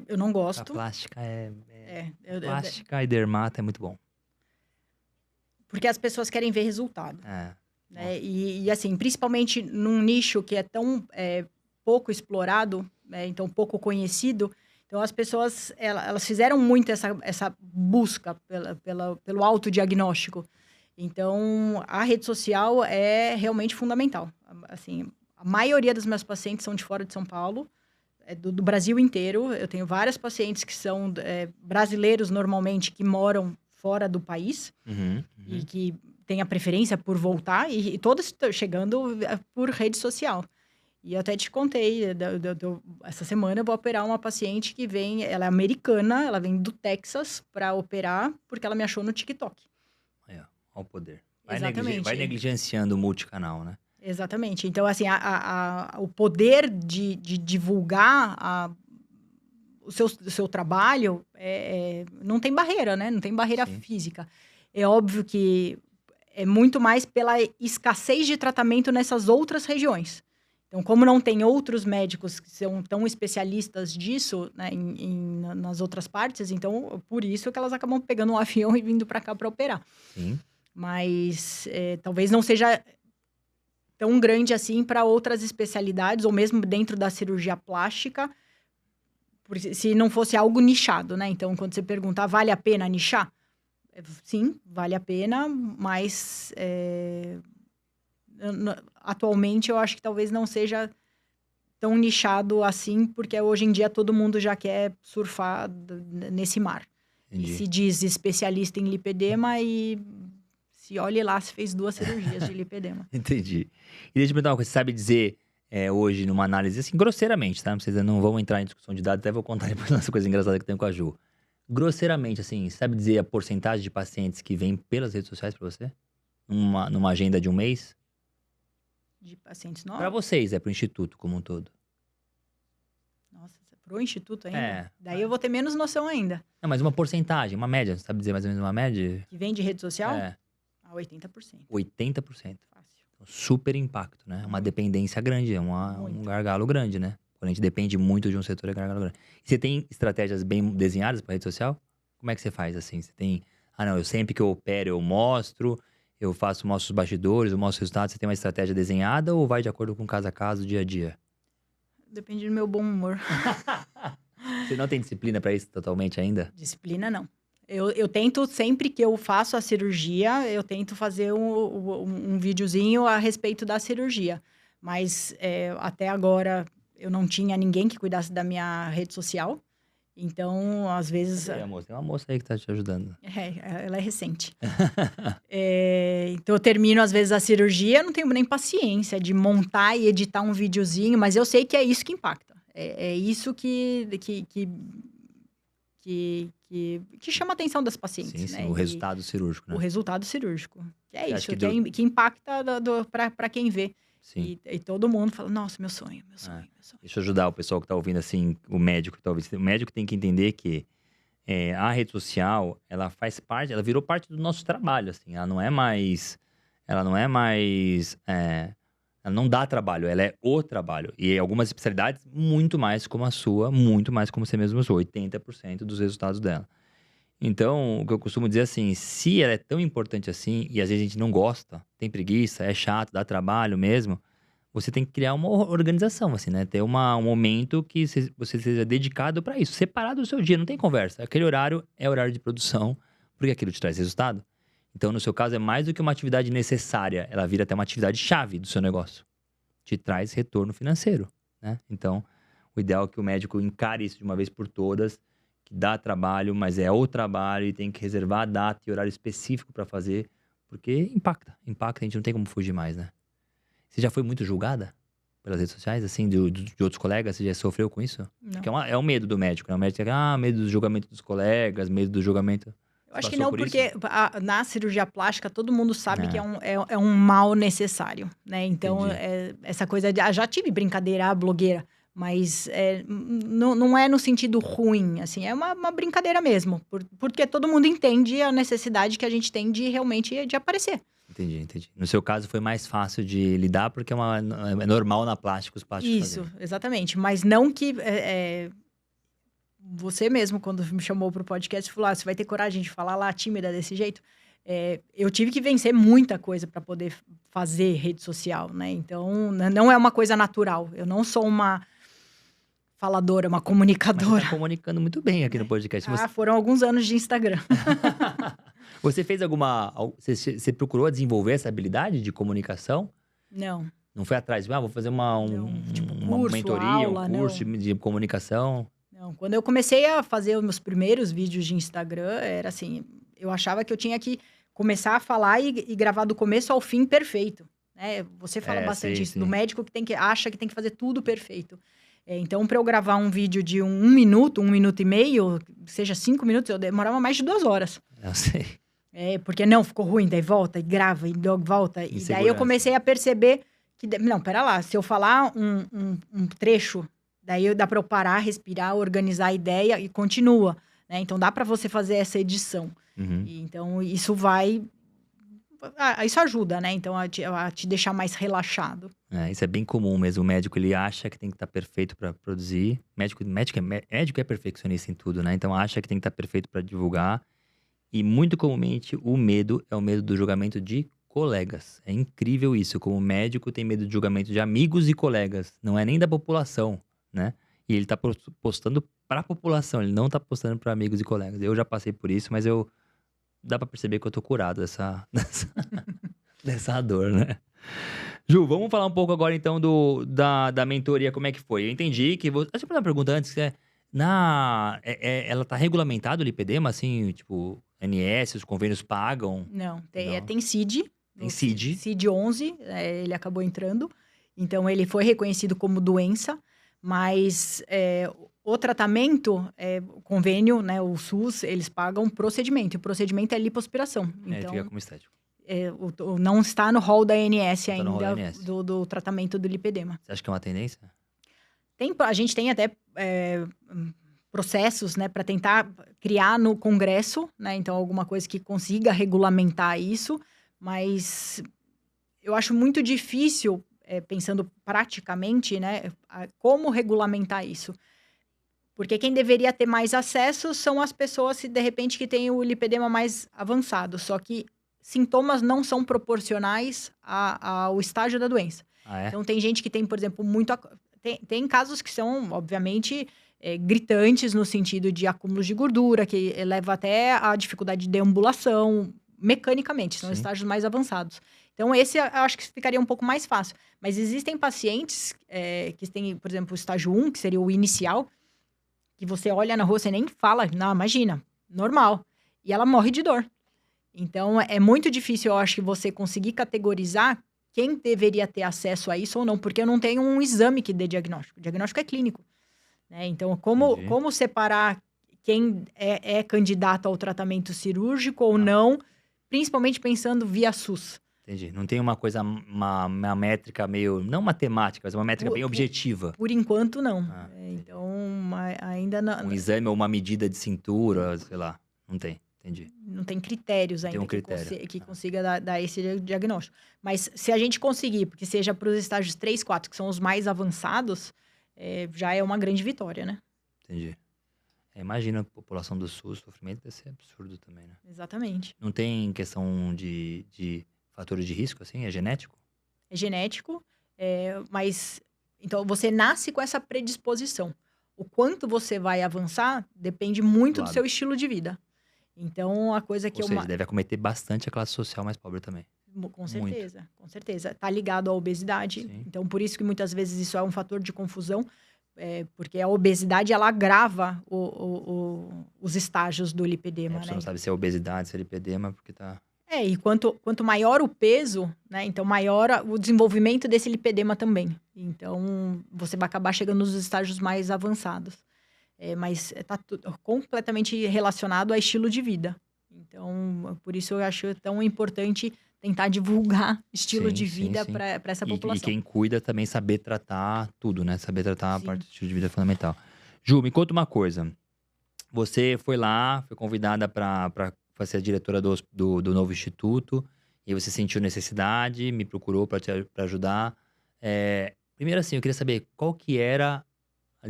Eu não A gosto. plástica Eu- plástica e dermata é muito bom. porque as pessoas querem ver resultado. É. Né? E, assim, principalmente num nicho que é tão pouco explorado, né? Então pouco conhecido. Então as pessoas, elas fizeram muito essa busca pelo autodiagnóstico. Então a rede social é realmente fundamental. Assim, a maioria dos meus pacientes são de fora de São Paulo, do Brasil inteiro. Eu tenho várias pacientes que são brasileiros normalmente, que moram fora do país. E que tem a preferência por voltar, e todas estão chegando por rede social. E eu até te contei, essa semana eu vou operar uma paciente que vem, ela é americana, ela vem do Texas para operar, porque ela me achou no TikTok. Olha o poder. Exatamente. Vai negligenciando o multicanal, né? Exatamente. Então, assim, o poder de divulgar o seu trabalho não tem barreira, né? Não tem barreira Sim. física. É óbvio que é muito mais pela escassez de tratamento nessas outras regiões. Então, como não tem outros médicos que são tão especialistas disso, né, nas outras partes, então, por isso que elas acabam pegando um avião e vindo para cá para operar. Sim. Mas talvez não seja tão grande assim para outras especialidades, ou mesmo dentro da cirurgia plástica, se não fosse algo nichado, né? Então, quando você perguntar, vale a pena nichar? Sim, vale a pena, mas atualmente eu acho que talvez não seja tão nichado assim, porque hoje em dia todo mundo já quer surfar nesse mar. Entendi. E se diz especialista em lipedema e se olhe lá, se fez 2 cirurgias de lipedema. Entendi. E deixa eu perguntar uma coisa, você sabe dizer hoje, numa análise, assim, grosseiramente, tá? Vocês não vão entrar em discussão de dados, até vou contar depois essa coisa engraçada que tem com a Ju. Grosseiramente, assim, sabe dizer a porcentagem de pacientes que vêm pelas redes sociais pra você? Numa agenda de um mês? De pacientes Pra novos? vocês, pro instituto como um todo. Nossa, pro instituto ainda? É. Daí eu vou ter menos noção ainda. Não, mas uma porcentagem, uma média, sabe dizer mais ou menos uma média? Que vem de rede social? É, 80%. 80%. Fácil. Super impacto, né? Uma dependência grande, um Muito. gargalo grande, né? Quando a gente depende muito de um setor, é gargalo grande. E você tem estratégias bem desenhadas para rede social? Como é que você faz assim? Você tem, não, eu sempre que eu opero eu mostro, mostro os bastidores, eu mostro os resultados. Você tem uma estratégia desenhada ou vai de acordo com caso a caso, dia a dia? Depende do meu bom humor. Você não tem disciplina para isso totalmente ainda? Disciplina, não. Eu tento, sempre que eu faço a cirurgia, eu tento fazer um videozinho a respeito da cirurgia. Mas até agora eu não tinha ninguém que cuidasse da minha rede social. Então, às vezes. Cadê a moça? Tem uma moça aí que tá te ajudando. Ela é recente. Então, eu termino, às vezes, a cirurgia, eu não tenho nem paciência de montar e editar um videozinho, mas eu sei que é isso que impacta. É isso que chama a atenção das pacientes, Sim, né? o resultado cirúrgico, né? O resultado cirúrgico. Que é Você isso, acha que que impacta para quem vê. Sim. E todo mundo fala, nossa, meu sonho. Deixa eu ajudar o pessoal que tá ouvindo, assim, o médico que tá ouvindo. O médico tem que entender que a rede social, ela faz parte, ela virou parte do nosso trabalho, assim. Ela não é mais, ela não dá trabalho, ela é o trabalho. E algumas especialidades, muito mais como a sua, muito mais como você mesmo usou, 80% dos resultados dela. Então, o que eu costumo dizer assim, se ela é tão importante assim, e às vezes a gente não gosta, tem preguiça, é chato, dá trabalho mesmo, você tem que criar uma organização, assim, né? Ter um momento que você seja dedicado para isso, separado do seu dia, não tem conversa. Aquele horário é horário de produção, porque aquilo te traz resultado. Então, no seu caso, é mais do que uma atividade necessária, ela vira até uma atividade chave do seu negócio. Te traz retorno financeiro, né? Então, o ideal é que o médico encare isso de uma vez por todas, dá trabalho, mas é o trabalho e tem que reservar a data e horário específico pra fazer, porque impacta, a gente não tem como fugir mais, né? Você já foi muito julgada pelas redes sociais, assim, de outros colegas? Você já sofreu com isso? Não. Porque é um medo do médico, né? O médico fica, medo do julgamento dos colegas, medo do julgamento... Eu acho que Passou não, por porque na cirurgia plástica todo mundo sabe É. que é um mal necessário, né? Então, Entendi. essa coisa de... já tive brincadeira, blogueira, mas não é no sentido ruim, assim, é uma brincadeira mesmo. Porque todo mundo entende a necessidade que a gente tem de realmente de aparecer. Entendi. No seu caso foi mais fácil de lidar, porque é normal na plástica, os plásticos Isso, fazerem. exatamente. Mas não que... você mesmo, quando me chamou pro podcast, falou: você vai ter coragem de falar lá tímida desse jeito? Eu tive que vencer muita coisa para poder fazer rede social, né? Então, não é uma coisa natural. Eu não sou uma faladora, uma Mas comunicadora. você tá comunicando muito bem aqui no podcast. Foram alguns anos de Instagram. Você fez Você procurou desenvolver essa habilidade de comunicação? Não. Não foi atrás, vou fazer uma Curso, mentoria, aula, um curso de comunicação? Não, quando eu comecei a fazer os meus primeiros vídeos de Instagram, era assim, eu achava que eu tinha que começar a falar e gravar do começo ao fim perfeito, né? Você fala bastante isso, do médico que acha que tem que fazer tudo perfeito. Então, para eu gravar um vídeo de 1 minuto, 1 minuto e meio, seja 5 minutos, eu demorava mais de 2 horas. Eu sei. Porque não, ficou ruim, daí volta, e grava, e volta. E daí eu comecei a perceber que, não, pera lá, se eu falar um trecho... Daí dá para eu parar, respirar, organizar a ideia e continua, né? Então dá para você fazer essa edição. Uhum. Então isso isso ajuda, né? Então a te deixar mais relaxado. Isso é bem comum mesmo. O médico, ele acha que tem que estar perfeito para produzir. Médico é perfeccionista em tudo, né? Então acha que tem que estar perfeito para divulgar. E muito comumente o medo é o medo do julgamento de colegas. É incrível isso. Como médico tem medo de julgamento de amigos e colegas. Não é nem da população, né? E ele tá postando pra população, ele não tá postando pra amigos e colegas. Eu já passei por isso, mas dá pra perceber que eu tô curado dessa dor, né? Ju, vamos falar um pouco agora então da mentoria, como é que foi? Eu entendi que... Deixa eu fazer uma pergunta antes, que ela tá regulamentado o lipedema, assim, tipo, ANS, os convênios pagam? Não, tem CID. Tem CID? CID 11, ele acabou entrando. Então, ele foi reconhecido como doença. Mas o tratamento, o convênio, né, o SUS, eles pagam procedimento. E o procedimento é lipoaspiração. Então, fica como estético. Não está no rol da ANS Não tá no rol da ainda, ANS. do tratamento do lipedema. Você acha que é uma tendência? A gente tem até processos, né, para tentar criar no Congresso, né, então alguma coisa que consiga regulamentar isso, mas eu acho muito difícil... pensando praticamente, né, como regulamentar isso. Porque quem deveria ter mais acesso são as pessoas, de repente, que têm o lipedema mais avançado. Só que sintomas não são proporcionais ao estágio da doença. Então, tem gente que tem, por exemplo, tem casos que são, obviamente, gritantes no sentido de acúmulos de gordura, que leva até a dificuldade de deambulação, mecanicamente, são estágios mais avançados. Então, esse eu acho que ficaria um pouco mais fácil. Mas existem pacientes que têm, por exemplo, o estágio 1, que seria o inicial, que você olha na rua, você nem fala, não, imagina, normal. E ela morre de dor. Então, é muito difícil, eu acho, que você conseguir categorizar quem deveria ter acesso a isso ou não, porque eu não tenho um exame que dê diagnóstico. O diagnóstico é clínico, né? Então, como separar quem é candidato ao tratamento cirúrgico ou não, principalmente pensando via SUS? Entendi. Não tem uma coisa, uma métrica meio... Não matemática, mas uma métrica bem objetiva. Por enquanto, não. Então, ainda não... Um exame ou uma medida de cintura, sei lá. Não tem. Entendi. Não tem critérios ainda que consiga dar esse diagnóstico. Mas se a gente conseguir, porque seja para os estágios 3, 4, que são os mais avançados, já é uma grande vitória, né? Entendi. Imagina a população do SUS, o sofrimento deve ser absurdo também, né? Exatamente. Não tem questão de fatores de risco, assim? É genético? É genético, mas... Então, você nasce com essa predisposição. O quanto você vai avançar depende muito do seu estilo de vida. Então, a coisa que Ou seja, deve acometer bastante a classe social mais pobre também. Com certeza, com certeza. Tá ligado à obesidade. Sim. Então, por isso que muitas vezes isso é um fator de confusão. porque a obesidade, ela agrava os estágios do lipedema, Você né? não sabe se é obesidade, se é lipedema, porque tá... E quanto maior o peso, né? Então, maior o desenvolvimento desse lipedema também. Então, você vai acabar chegando nos estágios mais avançados. Mas está completamente relacionado a estilo de vida. Então, por isso eu acho tão importante tentar divulgar estilo Sim, de sim, vida sim. para essa E população. quem cuida também saber tratar tudo, né? Saber tratar a parte Sim. do estilo de vida é fundamental. Ju, me conta uma coisa. Você foi lá, foi convidada para ser a diretora do novo instituto, e você sentiu necessidade, me procurou para ajudar. Primeiro assim, eu queria saber qual que era,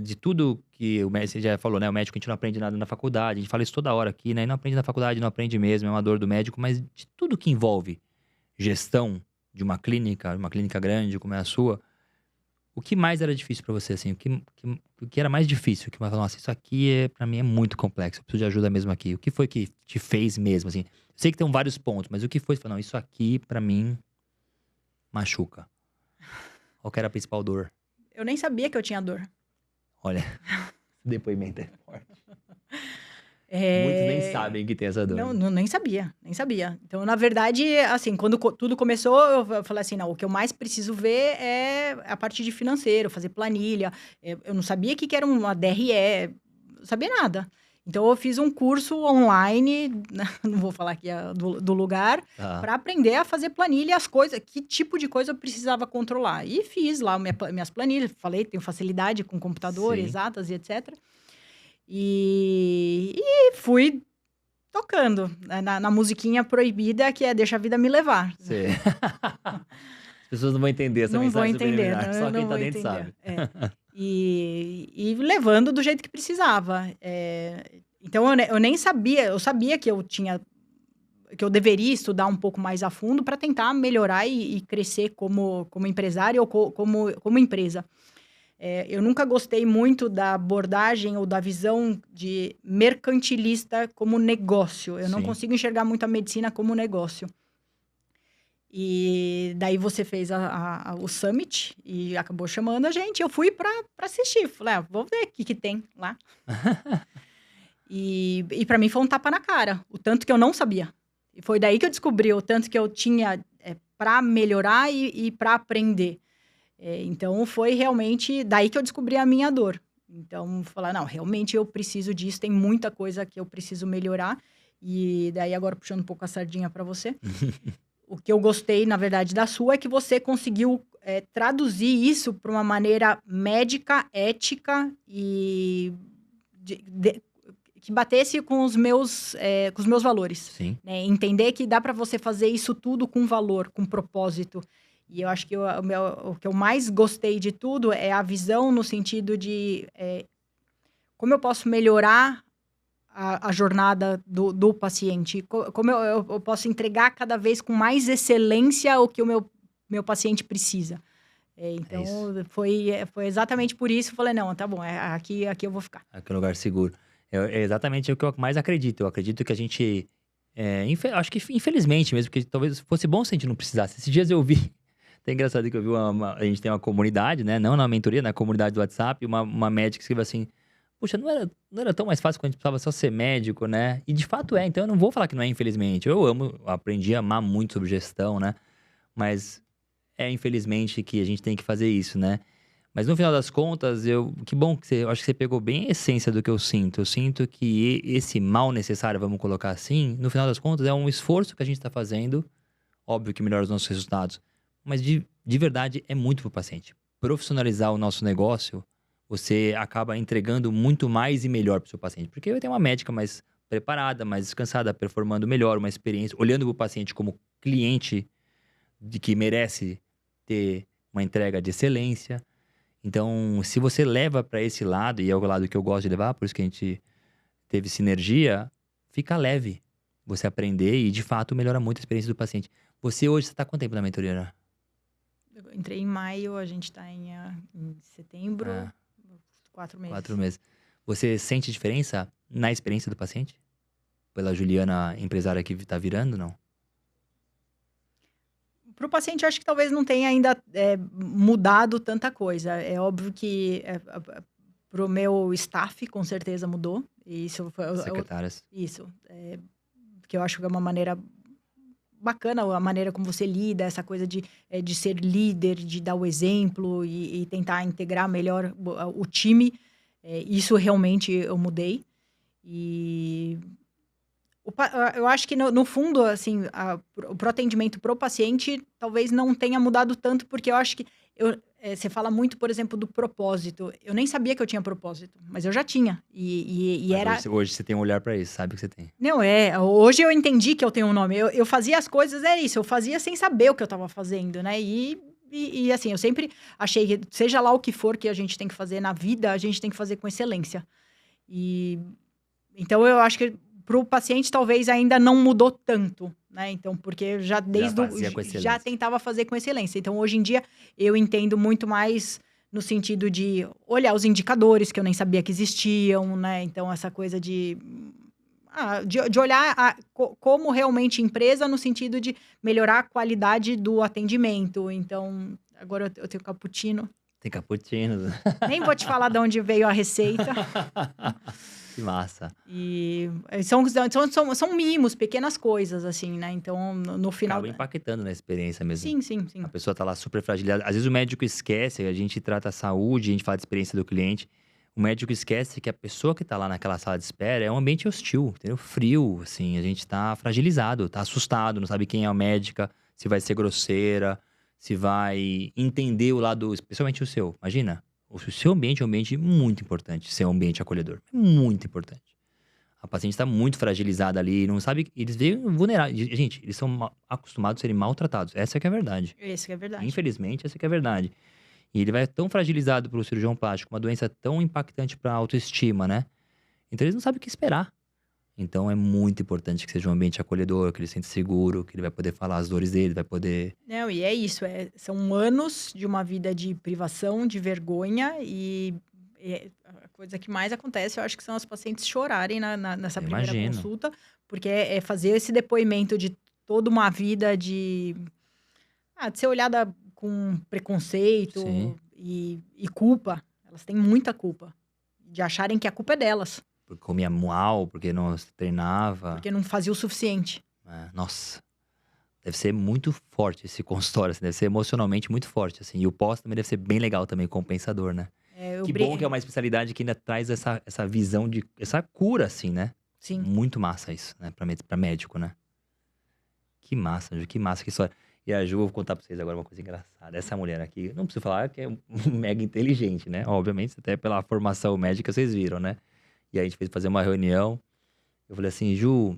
de tudo que o médico, você já falou, né? O médico a gente não aprende nada na faculdade, a gente fala isso toda hora aqui, né? E não aprende na faculdade, não aprende mesmo, é uma dor do médico, mas de tudo que envolve gestão de uma clínica grande como é a sua, o que mais era difícil pra você, assim? O que era mais difícil? Que você falou, nossa, isso aqui pra mim é muito complexo, eu preciso de ajuda mesmo aqui. O que foi que te fez mesmo, assim? Eu sei que tem vários pontos, mas o que foi que você falou, não, isso aqui pra mim machuca? Qual que era a principal dor? Eu nem sabia que eu tinha dor. Olha, depoimento é forte. É, Muitos nem sabem que tem essa dor. Não, nem sabia. Então, na verdade, assim, quando tudo começou, eu falei assim, não, o que eu mais preciso ver é a parte de financeiro, fazer planilha. Eu não sabia o que era uma DRE, não sabia nada. Então, eu fiz um curso online, não vou falar aqui do lugar, Tá. para aprender a fazer planilha, as coisas, que tipo de coisa eu precisava controlar. E fiz lá minhas planilhas, falei, tenho facilidade com computador, Sim. exatas e etc. E fui tocando na musiquinha proibida, que é Deixa a Vida Me Levar. Sim. As pessoas não vão entender essa Não vou mensagem entender, subliminar, só não quem tá vou dentro entender. sabe. E levando do jeito que precisava. Então, eu nem sabia, eu sabia que eu deveria estudar um pouco mais a fundo para tentar melhorar e crescer como empresário ou como empresa. Eu nunca gostei muito da abordagem ou da visão de mercantilista como negócio. Eu não Sim. consigo enxergar muito a medicina como negócio. E daí você fez o Summit e acabou chamando a gente. Eu fui para assistir. Falei, vou ver o que tem lá. E para mim foi um tapa na cara. O tanto que eu não sabia. E foi daí que eu descobri o tanto que eu tinha para melhorar e para aprender. Então, foi realmente daí que eu descobri a minha dor. Então, falar, não, realmente eu preciso disso, tem muita coisa que eu preciso melhorar. E daí, agora puxando um pouco a sardinha para você. O que eu gostei, na verdade, da sua é que você conseguiu traduzir isso para uma maneira médica, ética e que batesse com os meus valores. Sim. Né? Entender que dá para você fazer isso tudo com valor, com propósito. E eu acho que o que eu mais gostei de tudo é a visão no sentido de como eu posso melhorar a jornada do paciente, como eu posso entregar cada vez com mais excelência o que o meu paciente precisa. Então, foi exatamente por isso que eu falei, não, tá bom, aqui eu vou ficar. Aqui é um lugar seguro. É exatamente o que eu mais acredito. Eu acredito que a gente... acho que infelizmente mesmo, porque talvez fosse bom se a gente não precisasse. Esses dias eu vi... É engraçado que eu vi a gente tem uma comunidade, né? Não na mentoria, na comunidade do WhatsApp, uma médica escreveu assim: puxa, não era tão mais fácil quando a gente precisava só ser médico, né? E de fato então eu não vou falar que não é, infelizmente. Eu aprendi a amar muito sobre gestão, né? Mas infelizmente que a gente tem que fazer isso, né? Mas no final das contas, que bom que eu acho que você pegou bem a essência do que eu sinto. Eu sinto que esse mal necessário, vamos colocar assim, no final das contas é um esforço que a gente está fazendo, óbvio que melhora os nossos resultados, mas de verdade é muito pro paciente. Profissionalizar o nosso negócio, você acaba entregando muito mais e melhor pro seu paciente. Porque eu tenho uma médica mais preparada, mais descansada, performando melhor, uma experiência, olhando pro paciente como cliente de que merece ter uma entrega de excelência. Então, se você leva para esse lado, e é o lado que eu gosto de levar, por isso que a gente teve sinergia, fica leve você aprender e, de fato, melhora muito a experiência do paciente. Você hoje, você tá quanto tempo na mentoria, né? Eu entrei em maio, a gente está em setembro, 4 meses. 4 meses. Você sente diferença na experiência do paciente? Pela Juliana, empresária que tá virando, não? Para o paciente, eu acho que talvez não tenha ainda mudado tanta coisa. É óbvio que Pro meu staff, com certeza mudou. E isso foi Secretárias. isso. Porque eu acho que é uma maneira bacana a maneira como você lida, essa coisa de ser líder, de dar o exemplo e tentar integrar melhor o time. Isso realmente eu mudei. E eu acho que no fundo, assim, pro atendimento pro paciente talvez não tenha mudado tanto, porque eu acho que você fala muito, por exemplo, do propósito. Eu nem sabia que eu tinha propósito, mas eu já tinha. E Mas era. hoje você tem um olhar pra isso, sabe que você tem. Não, hoje eu entendi que eu tenho um nome. Eu fazia as coisas, é isso, eu fazia sem saber o que eu estava fazendo, né? E assim, eu sempre achei que, seja lá o que for que a gente tem que fazer na vida, a gente tem que fazer com excelência. Então eu acho que pro paciente talvez ainda não mudou tanto, né? Então, porque já fazia com excelência. já tentava fazer com excelência. Então, hoje em dia, eu entendo muito mais no sentido de olhar os indicadores que eu nem sabia que existiam, né? Então, essa coisa de olhar como realmente empresa no sentido de melhorar a qualidade do atendimento. Então, agora eu tenho cappuccino. Tem cappuccino. Nem vou te falar de onde veio a receita. Que massa. E são mimos, pequenas coisas, assim, né? Então, no final. Acaba impactando na experiência mesmo. Sim, sim, sim. A pessoa tá lá super fragilizada. Às vezes o médico esquece, a gente trata a saúde, a gente fala de experiência do cliente. O médico esquece que a pessoa que tá lá naquela sala de espera é um ambiente hostil, entendeu? Frio, assim. A gente tá fragilizado, tá assustado, não sabe quem é a médica, se vai ser grosseira, se vai entender o lado, especialmente o seu. Imagina, o seu ambiente é um ambiente muito importante, ser um ambiente acolhedor. Muito importante. A paciente está muito fragilizada ali, não sabe, eles veem vulneráveis. Gente, eles são acostumados a serem maltratados. Essa é que é a verdade. Essa que é a verdade. Infelizmente, essa que é a verdade. E ele vai tão fragilizado pelo cirurgião plástico, uma doença tão impactante para a autoestima, né? Então eles não sabem o que esperar. Então é muito importante que seja um ambiente acolhedor, que ele se sinta seguro, que ele vai poder falar as dores dele, vai poder. Não, e é isso, são anos de uma vida de privação, de vergonha e a coisa que mais acontece, eu acho que são os pacientes chorarem nessa Eu primeira imagino. consulta, porque é fazer esse depoimento de toda uma vida de ser olhada com preconceito Sim. e culpa. Elas têm muita culpa, de acharem que a culpa é delas, Porque comia mal, porque não se treinava. porque não fazia o suficiente. Nossa. Deve ser muito forte esse consultório, assim, deve ser emocionalmente muito forte, assim. E o pós também deve ser bem legal também, compensador, né? Que bom que é uma especialidade que ainda traz essa visão de... Essa cura, assim, né? Sim. Muito massa isso, né? Pra médico, né? Que massa, Ju, que massa, que história. E a Ju, eu vou contar pra vocês agora uma coisa engraçada. Essa mulher aqui, não preciso falar que é mega inteligente, né? Obviamente, até pela formação médica, vocês viram, né? E aí a gente fez fazer uma reunião. Eu falei assim, Ju...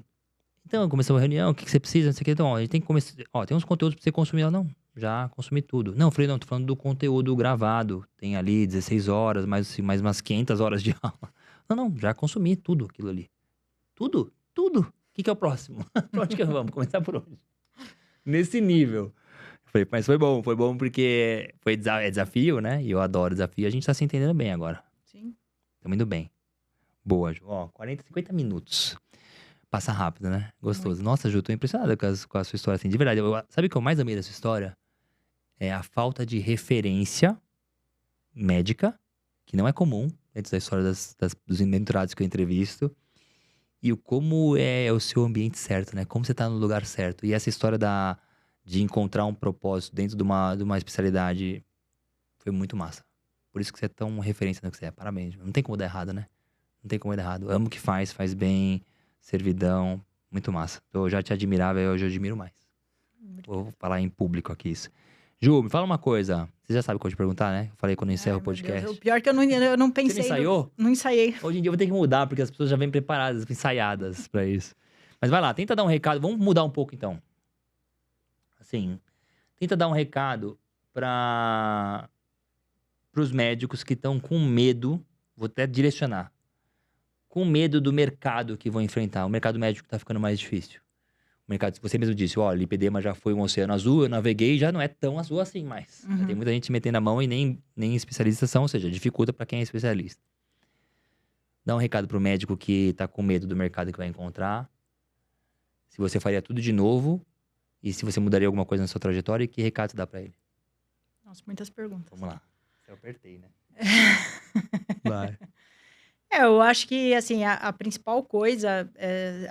Então, começou a reunião, o que você precisa, não sei o que. Então, a gente tem que começar... tem uns conteúdos pra você consumir. Ela, não, já consumi tudo. Não, eu falei, não, tô falando do conteúdo gravado. Tem ali 16 horas, mais umas 500 horas de aula. Não, já consumi tudo aquilo ali. Tudo, tudo. O que é o próximo? Pra onde que vamos? Começar por onde? Nesse nível. Eu falei, mas foi bom porque é desafio, né? E eu adoro desafio. A gente tá se entendendo bem agora. Sim. Tamo indo bem. Boa, Ju. 40, 50 minutos. Passa rápido, né? Gostoso. Muito. Nossa, Ju, tô impressionada com a sua história, assim, de verdade. Sabe o que eu mais amei dessa história? É a falta de referência médica, que não é comum dentro da história dos mentorados que eu entrevisto. E como é o seu ambiente certo, né? Como você tá no lugar certo. E essa história de encontrar um propósito dentro de uma especialidade foi muito massa. Por isso que você é tão referência no que você é. Parabéns. Não tem como dar errado, né? Não tem como dar errado. Amo o que faz bem. Servidão, muito massa. Eu já te admirava e hoje eu admiro mais. Vou falar em público aqui isso. Ju, me fala uma coisa. Você já sabe o que eu vou te perguntar, né? Eu falei quando eu encerro o podcast. O pior é que eu não pensei. Você não ensaiou? Não ensaiei. Hoje em dia eu vou ter que mudar, porque as pessoas já vêm preparadas, ensaiadas pra isso. Mas vai lá, tenta dar um recado. Vamos mudar um pouco então. Assim, tenta dar um recado pros médicos que estão com medo. Vou até direcionar. Com medo do mercado que vão enfrentar. O mercado médico tá ficando mais difícil. O mercado, você mesmo disse, lipedema já foi um oceano azul, eu naveguei e já não é tão azul assim mais. Uhum. Tem muita gente se metendo a mão e nem especialistas são, ou seja, dificulta para quem é especialista. Dá um recado pro médico que tá com medo do mercado que vai encontrar. Se você faria tudo de novo e se você mudaria alguma coisa na sua trajetória, e que recado você dá para ele? Nossa, muitas perguntas. Vamos lá. Eu apertei, né? Vai. Eu acho que, assim, a principal coisa,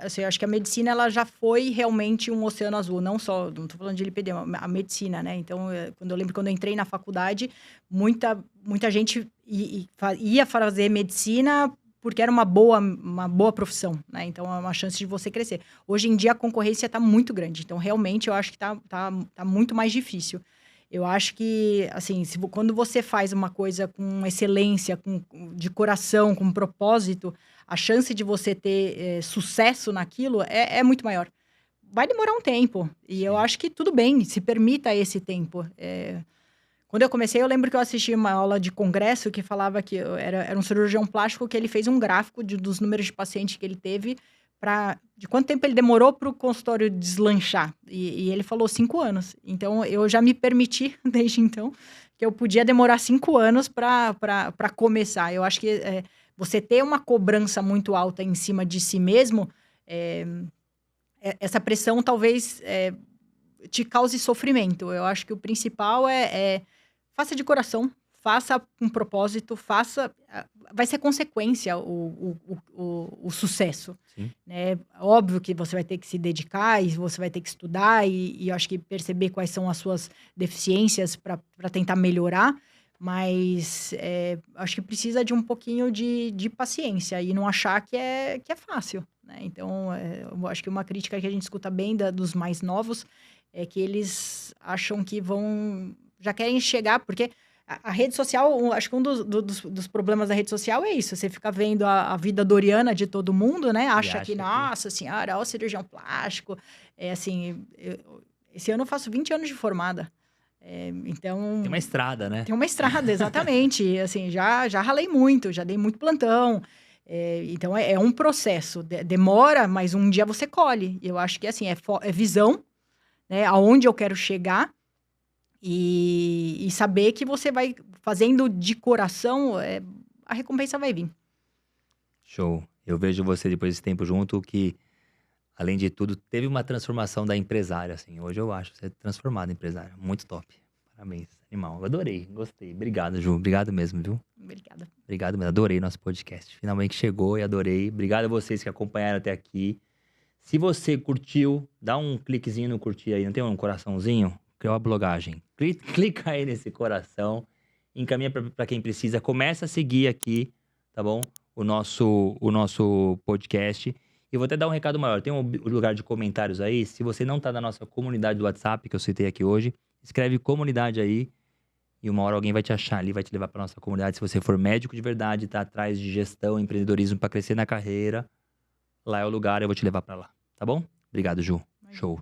assim, eu acho que a medicina, ela já foi realmente um oceano azul, não só, não tô falando de lipedema, a medicina, né? Então, quando eu entrei na faculdade, muita gente ia fazer medicina porque era uma boa profissão, né? Então, é uma chance de você crescer. Hoje em dia, a concorrência tá muito grande, então, realmente, eu acho que tá muito mais difícil. Eu acho que, assim, quando você faz uma coisa com excelência, de coração, com propósito, a chance de você ter sucesso naquilo é muito maior. Vai demorar um tempo, e eu Sim. acho que tudo bem, se permita esse tempo. Quando eu comecei, eu lembro que eu assisti uma aula de congresso que falava que era um cirurgião plástico que ele fez um gráfico dos números de pacientes que ele teve, de quanto tempo ele demorou para o consultório deslanchar. E ele falou 5 anos. Então, eu já me permiti, desde então, que eu podia demorar 5 anos para começar. Eu acho que você ter uma cobrança muito alta em cima de si mesmo, essa pressão talvez te cause sofrimento. Eu acho que o principal faça de coração, faça com propósito, vai ser consequência o sucesso. Sim. Né? Óbvio que você vai ter que se dedicar e você vai ter que estudar e eu acho que perceber quais são as suas deficiências para tentar melhorar, mas acho que precisa de um pouquinho de paciência e não achar que é fácil. Né? Então, eu acho que uma crítica que a gente escuta bem dos mais novos é que eles acham que já querem chegar, porque a rede social, acho que um dos problemas da rede social é isso, você fica vendo a vida doriana de todo mundo, né? Acha que, nossa senhora, ó, o cirurgião plástico, assim, esse ano eu faço 20 anos de formada, então... Tem uma estrada, né? Tem uma estrada, exatamente, assim, já ralei muito, já dei muito plantão, então é um processo, demora, mas um dia você colhe, eu acho que, assim, é visão, né, aonde eu quero chegar e saber que você vai fazendo de coração, a recompensa vai vir. Show. Eu vejo você depois desse tempo junto que, além de tudo, teve uma transformação da empresária, assim. Hoje eu acho você transformada empresária. Muito top. Parabéns. Animal. Eu adorei. Gostei. Obrigado, Ju. Obrigado mesmo, viu? Obrigada. Obrigado mesmo. Adorei nosso podcast. Finalmente chegou e adorei. Obrigado a vocês que acompanharam até aqui. Se você curtiu, dá um cliquezinho no curtir aí. Não tem um coraçãozinho? Criou a blogagem. Clica aí nesse coração. Encaminha para quem precisa. Começa a seguir aqui, tá bom? O nosso podcast. E vou até dar um recado maior. Tem um lugar de comentários aí. Se você não tá na nossa comunidade do WhatsApp, que eu citei aqui hoje, escreve comunidade aí. E uma hora alguém vai te achar ali, vai te levar pra nossa comunidade. Se você for médico de verdade, tá atrás de gestão, empreendedorismo para crescer na carreira, lá é o lugar, eu vou te levar pra lá. Tá bom? Obrigado, Ju. Show.